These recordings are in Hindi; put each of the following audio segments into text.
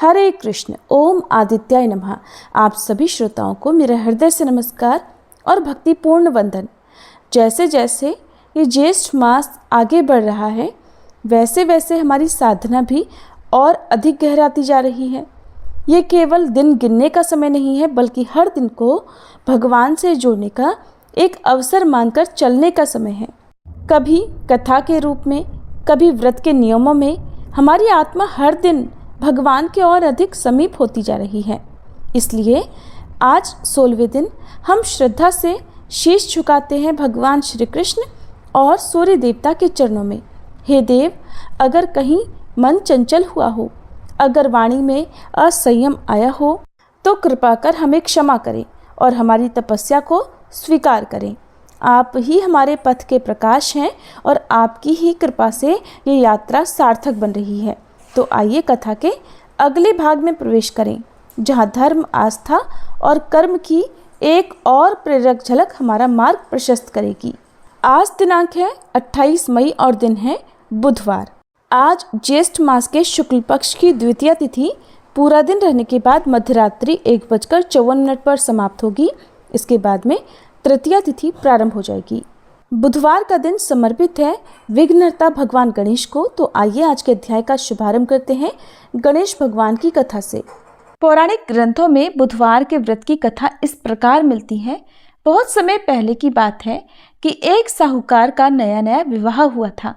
हरे कृष्ण। ओम आदित्याय नमः। आप सभी श्रोताओं को मेरा हृदय से नमस्कार और भक्तिपूर्ण वंदन। जैसे जैसे ये ज्येष्ठ मास आगे बढ़ रहा है, वैसे वैसे हमारी साधना भी और अधिक गहराती जा रही है। ये केवल दिन गिनने का समय नहीं है, बल्कि हर दिन को भगवान से जोड़ने का एक अवसर मानकर चलने का समय है। कभी कथा के रूप में, कभी व्रत के नियमों में हमारी आत्मा हर दिन भगवान के और अधिक समीप होती जा रही है। इसलिए आज 16वें दिन हम श्रद्धा से शीश झुकाते हैं भगवान श्री कृष्ण और सूर्य देवता के चरणों में। हे देव, अगर कहीं मन चंचल हुआ हो, अगर वाणी में असंयम आया हो, तो कृपा कर हमें क्षमा करें और हमारी तपस्या को स्वीकार करें। आप ही हमारे पथ के प्रकाश हैं और आपकी ही कृपा से ये यात्रा सार्थक बन रही है। तो आइए कथा के अगले भाग में प्रवेश करें, जहाँ धर्म, आस्था और कर्म की एक और प्रेरक झलक हमारा मार्ग प्रशस्त करेगी। आज दिनांक है 28 मई और दिन है बुधवार। आज ज्येष्ठ मास के शुक्ल पक्ष की द्वितीया तिथि पूरा दिन रहने के बाद मध्यरात्रि 1:54 पर समाप्त होगी। इसके बाद में तृतीया तिथि प्रारंभ हो जाएगी। बुधवार का दिन समर्पित है विघ्नहर्ता भगवान गणेश को। तो आइए आज के अध्याय का शुभारंभ करते हैं गणेश भगवान की कथा से। पौराणिक ग्रंथों में बुधवार के व्रत की कथा इस प्रकार मिलती है। बहुत समय पहले की बात है कि एक साहूकार का नया नया विवाह हुआ था।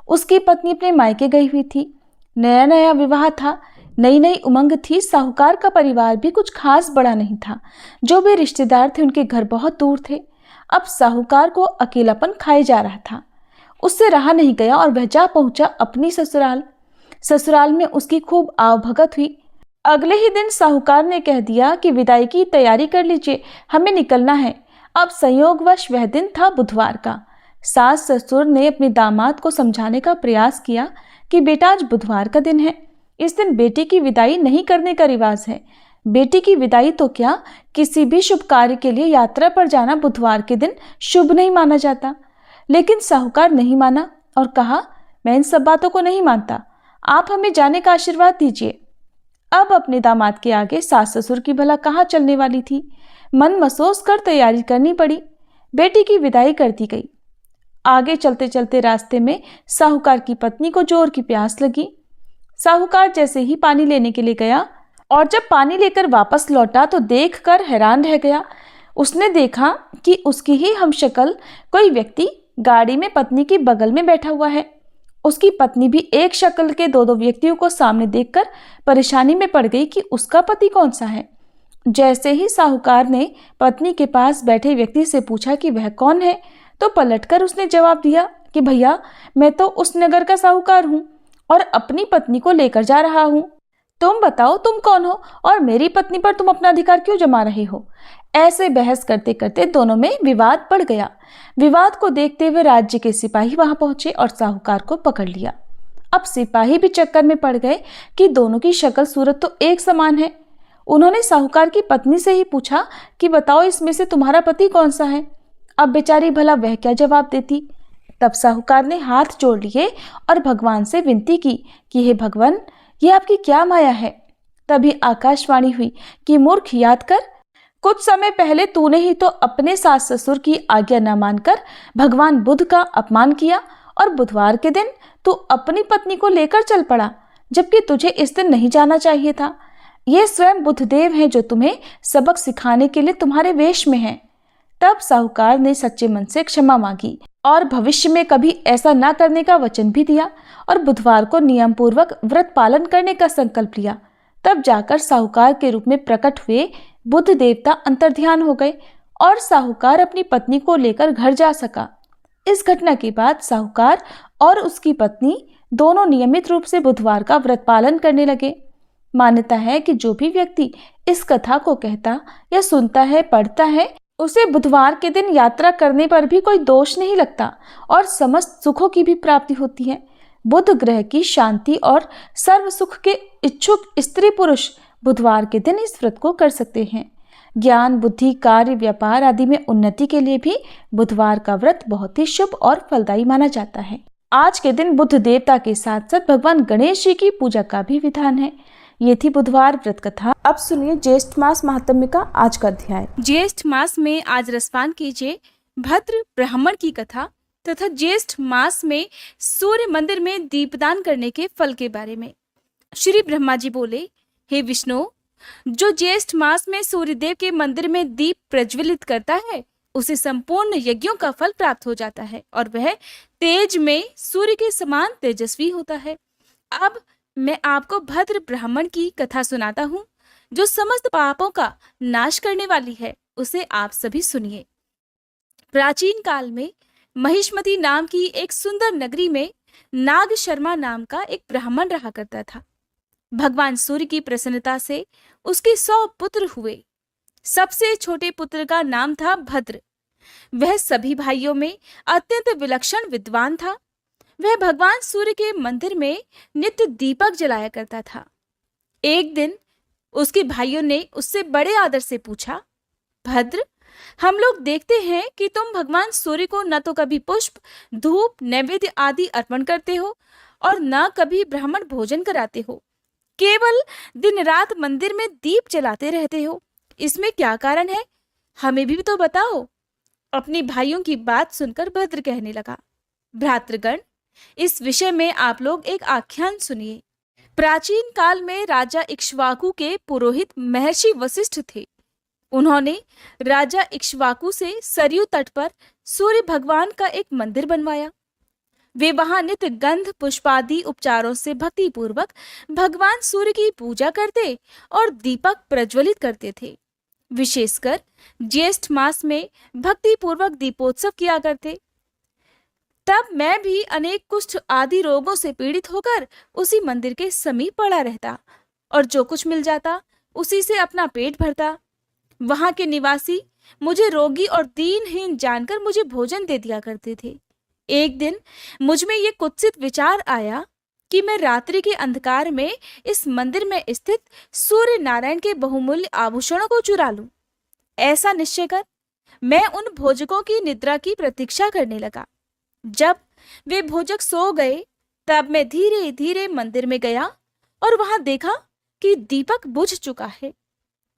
उसकी पत्नी अपने मायके गई हुई थी। नया नया विवाह था, नई नई उमंग थी। साहूकार का परिवार भी कुछ खास बड़ा नहीं था। जो भी रिश्तेदार थे उनके घर बहुत दूर थे। अब साहूकार को अकेलापन खाए जा रहा था। उससे रहा नहीं गया और वह जा पहुंचा अपनी ससुराल। ससुराल में उसकी खूब आवभगत हुई। अगले ही दिन साहूकार ने कह दिया कि विदाई की तैयारी कर लीजिए, हमें निकलना है। अब संयोगवश वह दिन था बुधवार का। सास ससुर ने अपने दामाद को समझाने का प्रयास किया कि बेटा, आज बुधवार का दिन है, इस दिन बेटी की विदाई नहीं करने का रिवाज है। बेटी की विदाई तो क्या, किसी भी शुभ कार्य के लिए यात्रा पर जाना बुधवार के दिन शुभ नहीं माना जाता। लेकिन साहूकार नहीं माना और कहा, मैं इन सब बातों को नहीं मानता, आप हमें जाने का आशीर्वाद दीजिए। अब अपने दामाद के आगे सास ससुर की भला कहाँ चलने वाली थी। मन मसोस कर तैयारी करनी पड़ी। बेटी की विदाई कर दी गई। आगे चलते चलते रास्ते में साहूकार की पत्नी को जोर की प्यास लगी। साहूकार जैसे ही पानी लेने के लिए गया और जब पानी लेकर वापस लौटा तो देखकर हैरान रह गया। उसने देखा कि उसकी ही हमशक्ल कोई व्यक्ति गाड़ी में पत्नी की बगल में बैठा हुआ है। उसकी पत्नी भी एक शक्ल के दो व्यक्तियों को सामने देखकर परेशानी में पड़ गई कि उसका पति कौन सा है। जैसे ही साहूकार ने पत्नी के पास बैठे व्यक्ति से पूछा कि वह कौन है, तो पलटकर उसने जवाब दिया कि भैया, मैं तो उस नगर का साहूकार हूँ और अपनी पत्नी को लेकर जा रहा हूँ। तुम बताओ तुम कौन हो और मेरी पत्नी पर तुम अपना अधिकार क्यों जमा रहे हो। ऐसे बहस करते करते दोनों में विवाद बढ़ गया। विवाद को देखते हुए राज्य के सिपाही वहां पहुंचे और साहूकार को पकड़ लिया। अब सिपाही भी चक्कर में पड़ गए कि दोनों की शक्ल सूरत तो एक समान है। उन्होंने साहूकार की पत्नी से ही पूछा कि बताओ, इसमें से तुम्हारा पति कौन सा है। अब बेचारी भला वह क्या जवाब देती। तब साहूकार ने हाथ जोड़ लिए और भगवान से विनती की कि हे भगवान, ये आपकी क्या माया है। तभी आकाशवाणी हुई कि मूर्ख, याद कर, कुछ समय पहले तूने ही तो अपने सास ससुर की आज्ञा न मानकर भगवान बुद्ध का अपमान किया और बुधवार के दिन तू अपनी पत्नी को लेकर चल पड़ा, जबकि तुझे इस दिन नहीं जाना चाहिए था। ये स्वयं बुद्धदेव हैं जो तुम्हें सबक सिखाने के लिए तुम्हारे वेश में हैं। तब साहूकार ने सच्चे मन से क्षमा मांगी और भविष्य में कभी ऐसा ना करने का वचन भी दिया और बुधवार को नियम पूर्वक व्रत पालन करने का संकल्प लिया। तब जाकर साहूकार के रूप में प्रकट हुए बुद्ध देवता अंतर्ध्यान हो गए और साहूकार अपनी पत्नी को लेकर घर जा सका। इस घटना के बाद साहूकार और उसकी पत्नी दोनों नियमित रूप से बुधवार का व्रत पालन करने लगे। मान्यता है कि जो भी व्यक्ति इस कथा को कहता या सुनता है, पढ़ता है, उसे बुधवार के दिन यात्रा करने पर भी कोई दोष नहीं लगता और समस्त सुखों की भी प्राप्ति होती है। बुध ग्रह की शांति और सर्व सुख के इच्छुक स्त्री पुरुष बुधवार के दिन इस व्रत को कर सकते हैं। ज्ञान, बुद्धि, कार्य, व्यापार आदि में उन्नति के लिए भी बुधवार का व्रत बहुत ही शुभ और फलदायी माना जाता है। आज के दिन बुद्ध देवता के साथ साथ भगवान गणेश जी की पूजा का भी विधान है। ये थी बुधवार व्रत कथा। अब सुनिए ज्येष्ठ मास महात्म्य का आज का अध्याय। ज्येष्ठ मास में आज रसपान कीजिए भद्र ब्राह्मण की कथा तथा ज्येष्ठ मास में सूर्य मंदिर में दीपदान करने के फल के बारे में। श्री ब्रह्मा जी बोले, हे विष्णु, जो ज्येष्ठ मास में सूर्यदेव के मंदिर में दीप प्रज्वलित करता है उसे संपूर्ण यज्ञों का फल प्राप्त हो जाता है और वह तेज में सूर्य के समान तेजस्वी होता है। अब मैं आपको भद्र ब्राह्मण की कथा सुनाता हूँ जो समस्त पापों का नाश करने वाली है। उसे आप सभी सुनिए। प्राचीन काल में महिष्मती नाम की एक सुंदर नगरी में नाग शर्मा नाम का एक ब्राह्मण रहा करता था। भगवान सूर्य की प्रसन्नता से उसके 100 पुत्र हुए। सबसे छोटे पुत्र का नाम था भद्र। वह सभी भाइयों में अत्यंत विलक्षण विद्वान था। वह भगवान सूर्य के मंदिर में नित्य दीपक जलाया करता था। एक दिन उसके भाइयों ने उससे बड़े आदर से पूछा, भद्र, हम लोग देखते हैं कि तुम भगवान सूर्य को न तो कभी पुष्प, धूप, नैवेद्य आदि अर्पण करते हो और न कभी ब्राह्मण भोजन कराते हो। केवल दिन रात मंदिर में दीप जलाते रहते हो। इसमें क्या कारण है? हमें भी तो बताओ। अपने भाइयों की बात सुनकर भद्र कहने लगा, भ्रातृगण, इस विषय में आप लोग एक आख्यान सुनिए। प्राचीन काल में राजा इक्ष्वाकु के पुरोहित महर्षि वशिष्ठ थे। उन्होंने राजा इक्ष्वाकु से सरयू तट पर सूर्य भगवान का एक मंदिर बनवाया। वे वहां नित्य गंध पुष्पादि उपचारों से भक्ति पूर्वक भगवान सूर्य की पूजा करते और दीपक प्रज्वलित करते थे। विशेषकर ज्येष्ठ मास में भक्ति पूर्वक दीपोत्सव किया करते। तब मैं भी अनेक कुष्ठ आदि रोगों से पीड़ित होकर उसी मंदिर के समीप पड़ा रहता और जो कुछ मिल जाता उसी से अपना पेट भरता। वहां के निवासी मुझे रोगी और दीनहीन जानकर मुझे भोजन दे दिया करते थे। एक दिन मुझ में ये कुत्सित विचार आया कि मैं रात्रि के अंधकार में इस मंदिर में स्थित सूर्य नारायण के बहुमूल्य आभूषणों को चुरा लूं। ऐसा निश्चय कर मैं उन भोजकों की निद्रा की प्रतीक्षा करने लगा। जब वे भोजक सो गए तब मैं धीरे धीरे मंदिर में गया और वहां देखा कि दीपक बुझ चुका है।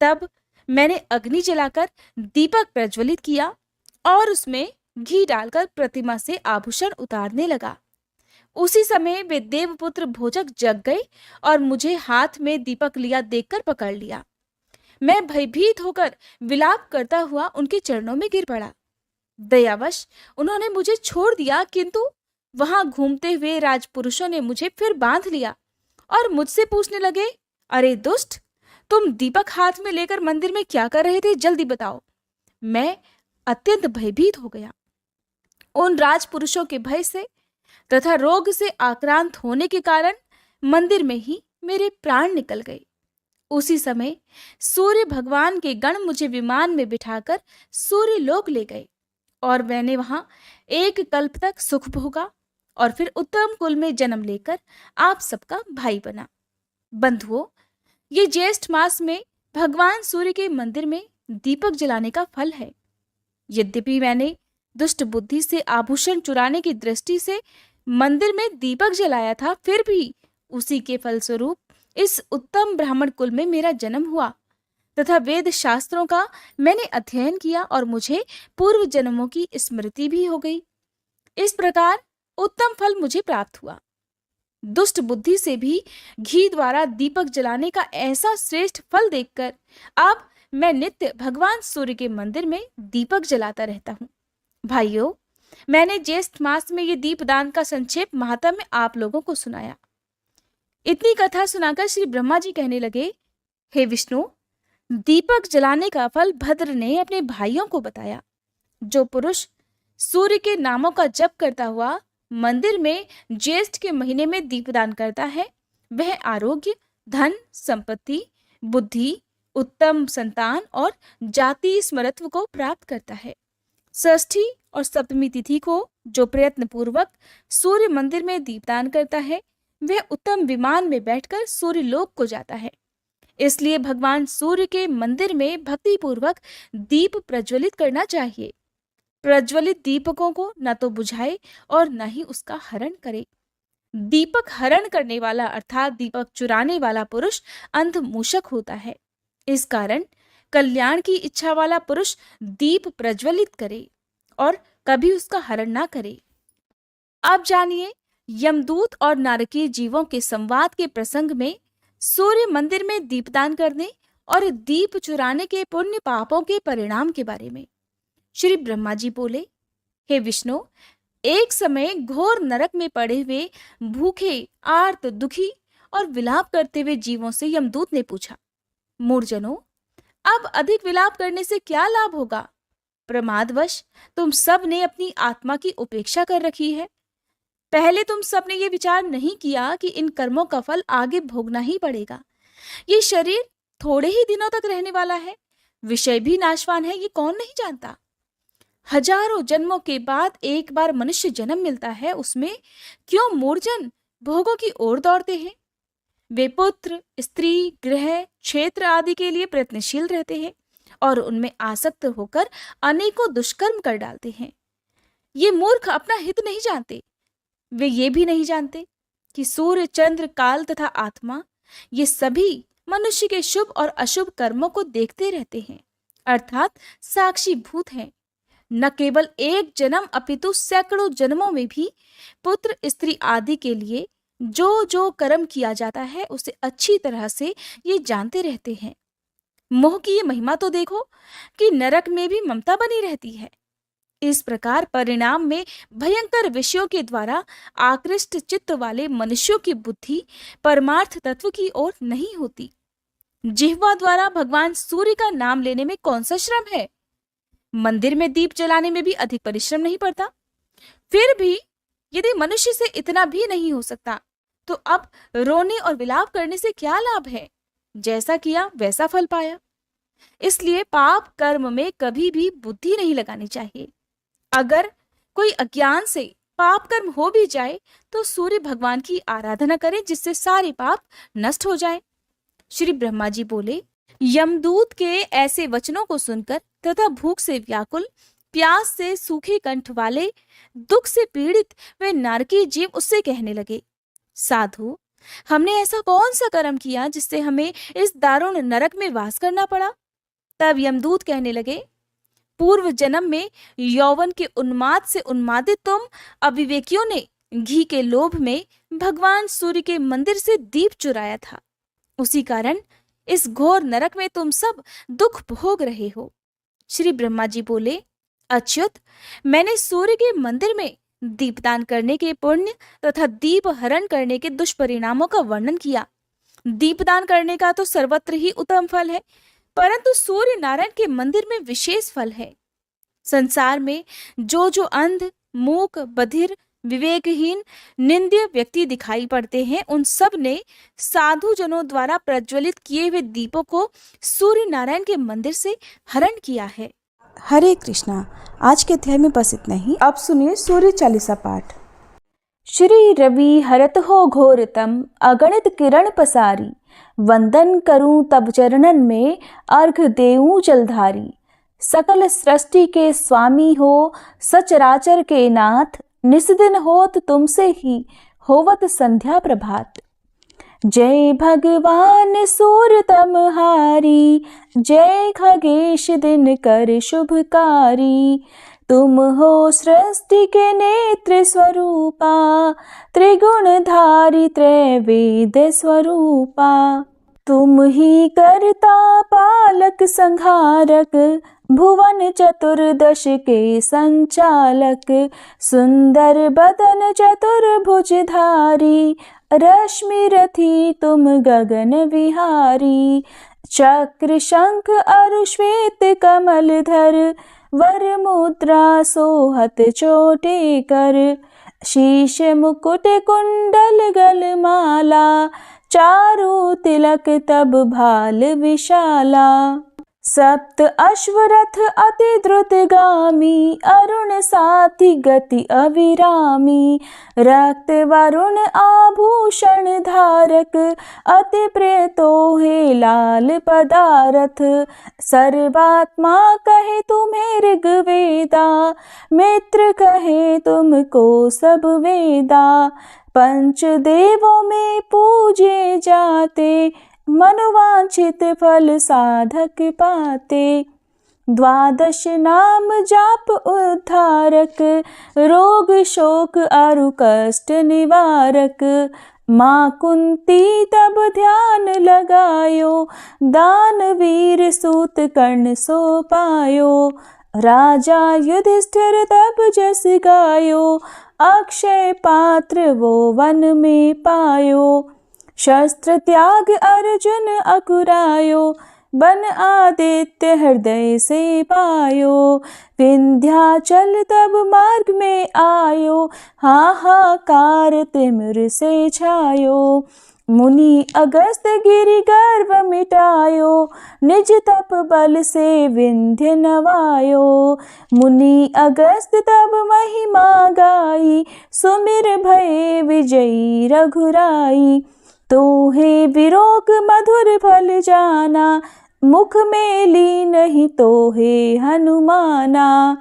तब मैंने अग्नि जलाकर दीपक प्रज्वलित किया और उसमें घी डालकर प्रतिमा से आभूषण उतारने लगा। उसी समय वे देवपुत्र भोजक जग गए और मुझे हाथ में दीपक लिया देखकर पकड़ लिया। मैं भयभीत होकर विलाप करता हुआ उनके चरणों में गिर पड़ा। दयावश उन्होंने मुझे छोड़ दिया, किंतु वहां घूमते हुए राजपुरुषों ने मुझे फिर बांध लिया और मुझसे पूछने लगे, अरे दुष्ट, तुम दीपक हाथ में लेकर मंदिर में क्या कर रहे थे? जल्दी बताओ। मैं अत्यंत भयभीत हो गया। उन राजपुरुषों के भय से तथा रोग से आक्रांत होने के कारण मंदिर में ही मेरे प्राण निकल गए। उसी समय सूर्य भगवान के गण मुझे विमान में बिठाकर सूर्य लोक ले गए और मैंने वहां एक कल्प तक सुख भोगा और फिर उत्तम कुल में जन्म लेकर आप सबका भाई बना। बंधुओं, ये ज्येष्ठ मास में भगवान सूर्य के मंदिर में दीपक जलाने का फल है। यद्यपि मैंने दुष्ट बुद्धि से आभूषण चुराने की दृष्टि से मंदिर में दीपक जलाया था, फिर भी उसी के फलस्वरूप इस उत्तम ब्राह्मण कुल में मेरा जन्म हुआ तथा वेद शास्त्रों का मैंने अध्ययन किया और मुझे पूर्व जन्मों की स्मृति भी हो गई। इस प्रकार उत्तम फल मुझे प्राप्त हुआ। दुष्ट बुद्धि से भी घी द्वारा दीपक जलाने का ऐसा श्रेष्ठ फल देखकर अब मैं नित्य भगवान सूर्य के मंदिर में दीपक जलाता रहता हूँ। भाइयों, मैंने ज्येष्ठ मास में ये दीपदान का संक्षेप महात्म्य आप लोगों को सुनाया। इतनी कथा सुनाकर श्री ब्रह्मा जी कहने लगे, हे विष्णु, दीपक जलाने का फल भद्र ने अपने भाइयों को बताया। जो पुरुष सूर्य के नामों का जप करता हुआ मंदिर में ज्येष्ठ के महीने में दीपदान करता है, वह आरोग्य, धन, संपत्ति, बुद्धि, उत्तम संतान और जाति स्मृत्व को प्राप्त करता है। षष्ठी और सप्तमी तिथि को जो प्रयत्न पूर्वक सूर्य मंदिर में दीपदान करता है, वह उत्तम विमान में बैठकर सूर्य लोक को जाता है। इसलिए भगवान सूर्य के मंदिर में भक्ति पूर्वक दीप प्रज्वलित करना चाहिए। प्रज्वलित दीपकों को न तो बुझाए और न ही उसका हरण करे। दीपक हरण करने वाला अर्थात दीपक चुराने वाला पुरुष अंध मूषक होता है। इस कारण कल्याण की इच्छा वाला पुरुष दीप प्रज्वलित करे और कभी उसका हरण ना करे। अब जानिए यमदूत और नारकीय जीवों के संवाद के प्रसंग में सूर्य मंदिर में दीपदान करने और दीप चुराने के पुण्य पापों के परिणाम के बारे में। श्री ब्रह्मा जी बोले, हे विष्णु, एक समय घोर नरक में पड़े हुए भूखे, आर्त, दुखी और विलाप करते हुए जीवों से यमदूत ने पूछा, मूर्जनों, अब अधिक विलाप करने से क्या लाभ होगा? प्रमादवश तुम सब ने अपनी आत्मा की उपेक्षा कर रखी है। पहले तुम सब ने यह विचार नहीं किया कि इन कर्मों का फल आगे भोगना ही पड़ेगा। ये शरीर थोड़े ही दिनों तक रहने वाला है, विषय भी नाशवान है, ये कौन नहीं जानता। हजारों जन्मों के बाद एक बार मनुष्य जन्म मिलता है, उसमें क्यों मूर्जन भोगों की ओर दौड़ते हैं? वे पुत्र, स्त्री, गृह, क्षेत्र आदि के लिए प्रयत्नशील रहते हैं और उनमें आसक्त होकर अनेकों दुष्कर्म कर डालते हैं। ये मूर्ख अपना हित नहीं जानते। वे ये भी नहीं जानते कि सूर्य, चंद्र, काल तथा आत्मा ये सभी मनुष्य के शुभ और अशुभ कर्मों को देखते रहते हैं, अर्थात साक्षी भूत हैं। न केवल एक जन्म अपितु सैकड़ों जन्मों में भी पुत्र, स्त्री आदि के लिए जो जो कर्म किया जाता है उसे अच्छी तरह से ये जानते रहते हैं। मोह की ये महिमा तो देखो कि नरक में भी ममता बनी रहती है। इस प्रकार परिणाम में भयंकर विषयों के द्वारा आकृष्ट चित्त वाले मनुष्यों की बुद्धि परमार्थ तत्व की ओर नहीं होती। जिह्वा द्वारा भगवान सूर्य का नाम लेने में कौन सा श्रम है? मंदिर में दीप जलाने में भी अधिक परिश्रम नहीं पड़ता। फिर भी यदि मनुष्य से इतना भी नहीं हो सकता तो अब रोने और विलाप करने से क्या लाभ है? जैसा किया वैसा फल पाया। इसलिए पाप कर्म में कभी भी बुद्धि नहीं लगानी चाहिए। अगर कोई अज्ञान से पाप कर्म हो भी जाए तो सूर्य भगवान की आराधना करें, जिससे सारे पाप नष्ट हो जाएं। श्री ब्रह्मा जी बोले, यमदूत के ऐसे वचनों को सुनकर तथा भूख से व्याकुल, प्यास से सूखे कंठ वाले, दुख से पीड़ित वे नारकीय जीव उससे कहने लगे, साधु, हमने ऐसा कौन सा कर्म किया जिससे हमें इस दारुण नरक में वास करना पड़ा? तब यमदूत कहने लगे, पूर्व जन्म में यौवन के उन्माद से उन्मादित तुम अविवेकियों ने घी के लोभ में भगवान सूर्य के मंदिर से दीप चुराया था। उसी कारण इस घोर नरक में तुम सब दुख भोग रहे हो। श्री ब्रह्मा जी बोले, अच्युत, मैंने सूर्य के मंदिर में दीपदान करने के पुण्य तथा दीप हरण करने के दुष्परिणामों का वर्णन किया। दीपदान करने का तो सर्वत्र ही उत्तम फल है, परंतु सूर्य नारायण के मंदिर में विशेष फल है। संसार में जो जो अंध, मूक, बधिर, विवेकहीन, निंद्य व्यक्ति दिखाई पड़ते हैं, उन सब ने साधु जनों द्वारा प्रज्वलित किए हुए दीपों को सूर्य नारायण के मंदिर से हरण किया है। हरे कृष्णा। आज के अध्याय में बस इतना ही। अब सुनिए सूर्य चालीसा पाठ। श्री रवि हरत हो घोरतम, अगणित किरण पसारी, वंदन करूं तब चरणन में, अर्घ देऊं जलधारी। सकल सृष्टि के स्वामी हो, सचराचर के नाथ, निस्दिन होत तुमसे ही, होवत संध्या प्रभात। जय भगवान सूर्य तमहारी, जय खगेश दिन कर शुभकारी। तुम हो सृष्टि के नेत्र स्वरूपा, त्रिगुणधारी त्रैवेद स्वरूपा। तुम ही करता पालक संहारक, भुवन चतुर्दश के संचालक। सुंदर बदन चतुर्भुजधारी, रश्मि रथी तुम गगन विहारी। चक्र शंख अरु श्वेत कमल धर, वर मुद्रा सोहत चोटे कर। शीश मुकुट कुंडल गलमाला, चारु तिलक तब भाल विशाला। सप्त अश्वरथ अति द्रुतगामी, अरुण साथी गति अविरामी। रक्त वरुण आभूषण धारक, अति प्रिय तोहे लाल पदारथ। सर्वात्मा कहे तुम्हें ऋग्वेदा, मित्र कहे तुमको सब वेदा। पंचदेवों में पूजे जाते, मनोवांछित फल साधक पाते। द्वादश नाम जाप उद्धारक, रोग शोक आरु कष्ट निवारक। माँ कुंती तब ध्यान लगायो, दानवीर सूत कर्ण सो पायो। राजा युधिष्ठिर तब जस गायो, अक्षय पात्र वो वन में पायो। शस्त्र त्याग अर्जुन अकुरायो, बन आदित्य हृदय से पायो। विंध्याचल तब मार्ग में आयो, हाहाकार तिमिर से छायो। मुनि अगस्त गिरि गर्व मिटायो, निज तप बल से विंध्य नवायो। मुनि अगस्त तब महिमा गाई, सुमिर भये विजयी रघुराई। तोहे विरोग मधुर फल जाना, मुख में ली नहीं तोहे हनुमाना।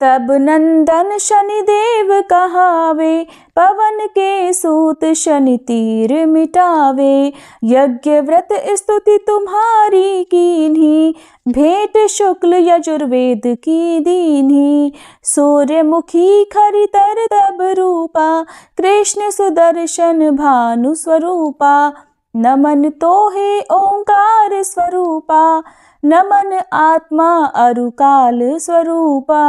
तब नंदन शनिदेव कहावे, पवन के सूत शनि तीर मिटावे। यज्ञ व्रत स्तुति तुम्हारी कीन्ही, भेंट शुक्ल यजुर्वेद की दीन्ही। सूर्यमुखी खरितर तब रूपा, कृष्ण सुदर्शन भानु स्वरूपा। नमन तोहे ओंकार स्वरूपा, नमन आत्मा अरुकाल स्वरूपा।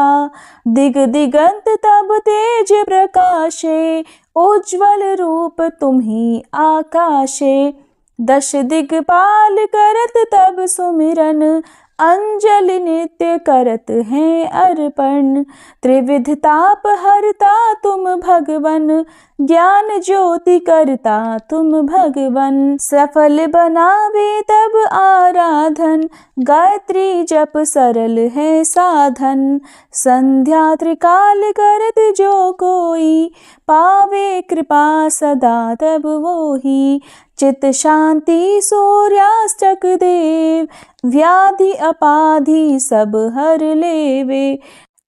दिग दिगंत तब तेज प्रकाशे, उज्ज्वल रूप तुम्ही आकाशे। दश दिगपाल करत तब सुमिरन, अंजलि नित्य करत हैं अर्पण। त्रिविध ताप हरता तुम भगवन, ज्ञान ज्योति करता तुम भगवन। सफल बनावे तब आराधन, गायत्री जप सरल है साधन। संध्या त्रिकाल करत जो कोई, पावे कृपा सदा तब वोही। चित शांति सूर्यास्तक देव, व्याधि अपाधि सब हर लेवे।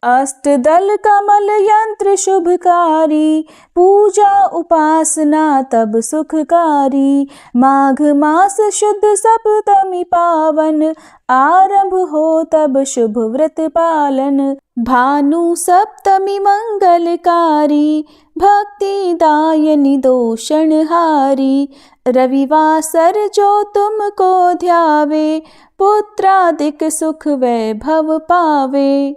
अष्टदल कमल यंत्र शुभकारी, पूजा उपासना तब सुखकारी। माघ मास शुद्ध सप्तमी पावन, आरंभ हो तब शुभ व्रत पालन। भानु सप्तमी मंगलकारी, भक्ति दायनी दोषणहारी। रविवासर जो तुमको ध्यावे, पुत्रादिक सुख वैभव पावे।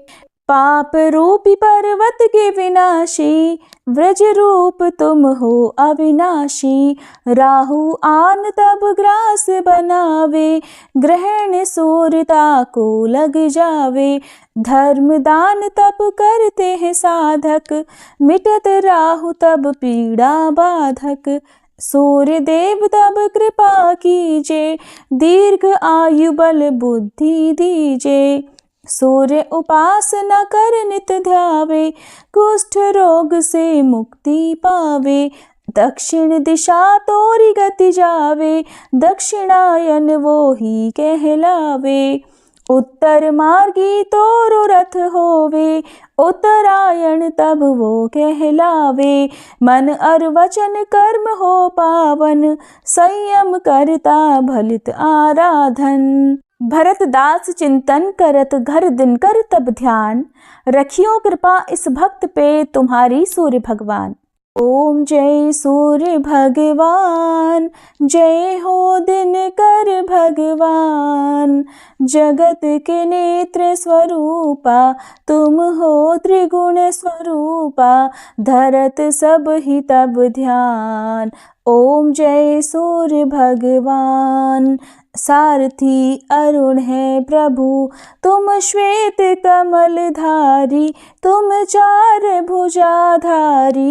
पाप रूपी पर्वत के विनाशी, व्रज रूप तुम हो अविनाशी। राहु आन तब ग्रास बनावे, ग्रहण सूर्यता को लग जावे। धर्म दान तब करते हैं साधक, मिटत राहु तब पीड़ा बाधक। सूर्य देव तब कृपा कीजे, दीर्घ आयु बल बुद्धि दीजे। सूर्य उपासना कर नित ध्यावे, कुष्ठ रोग से मुक्ति पावे। दक्षिण दिशा तोरी गति जावे, दक्षिणायन वो ही कहलावे। उत्तर मार्गी तोरु रथ होवे, उत्तरायण तब वो कहलावे। मन और वचन कर्म हो पावन, संयम करता भलित आराधन। भरत दास चिंतन करत घर दिन कर तब ध्यान, रखियो कृपा इस भक्त पे तुम्हारी सूर्य भगवान। ओम जय सूर्य भगवान, जय हो दिनकर भगवान। जगत के नेत्र स्वरूपा, तुम हो त्रिगुण स्वरूपा। धरत सब ही तब ध्यान, ओम जय सूर्य भगवान। सारथी अरुण है प्रभु, तुम श्वेत कमल धारी। तुम चार भुजाधारी,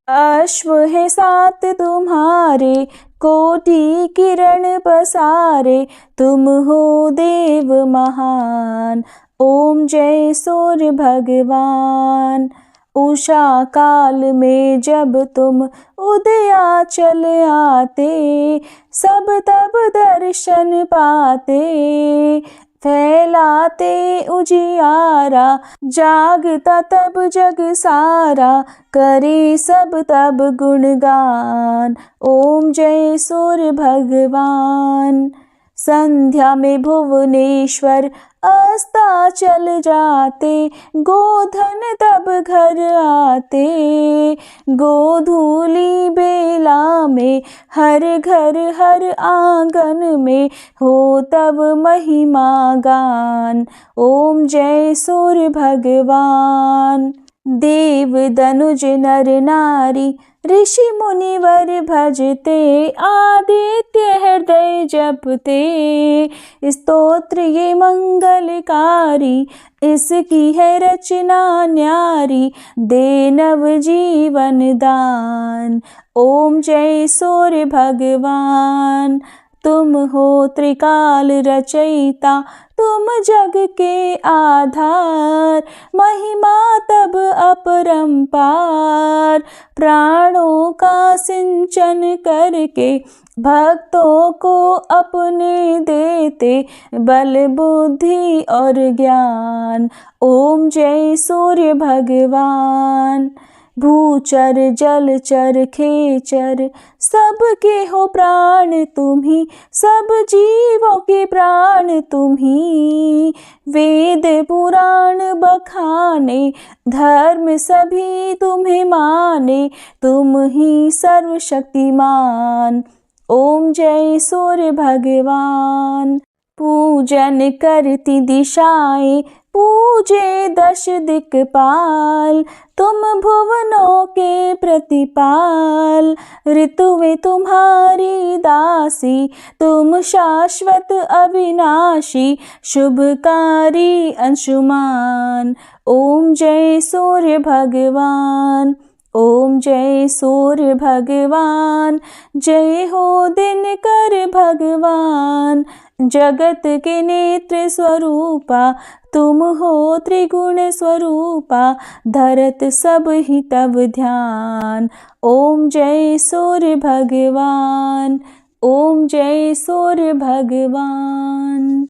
अश्व है सात तुम्हारे। कोटि किरण पसारे, तुम हो देव महान। ओम जय सूर्य भगवान। उषा काल में जब तुम उदयाचल आते, सब तब दर्शन पाते, फैलाते उजियारा, जागता तब जग सारा, करे सब तब गुणगान। ओम जय सूर्य भगवान। संध्या में भुवनेश्वर अस्ताचल जाते, गोधन तब घर आते, गोधूली बेला में हर घर हर आंगन में हो तब महिमा गान। ओम जय सूर्य भगवान। देव दनुज नर नारी, ऋषि मुनिवर भजते, आदित्य हृदय जपते, स्तोत्र ये मंगलकारी, इसकी है रचना न्यारी, दे नव जीवन दान। ओम जय सूर्य भगवान। तुम हो त्रिकाल रचयिता, तुम जग के आधार, महिमा तब अपरंपार, प्राणों का सिंचन करके भक्तों को अपने देते, बल बुद्धि और ज्ञान। ओम जय सूर्य भगवान। भूचर जलचर खेचर, सबके हो प्राण तुम्ही, सब जीवों के प्राण तुम्ही, वेद पुराण बखाने, धर्म सभी तुम्हें माने, तुम ही सर्वशक्तिमान। ओम जय सूर्य भगवान। पूजन करती दिशाएं, पूजे दश दिक्पाल, तुम भुवनों के प्रतिपाल, ऋतुएं तुम्हारी दासी, तुम शाश्वत अविनाशी, शुभकारी अंशुमान। ओम जय सूर्य भगवान। ओम जय सूर्य भगवान। जय हो दिनकर भगवान। जगत के नेत्र स्वरूपा, तुम हो त्रिगुण स्वरूपा, धरत सब ही तब ध्यान। ओम जय सूर्य भगवान। ओम जय सूर्य भगवान।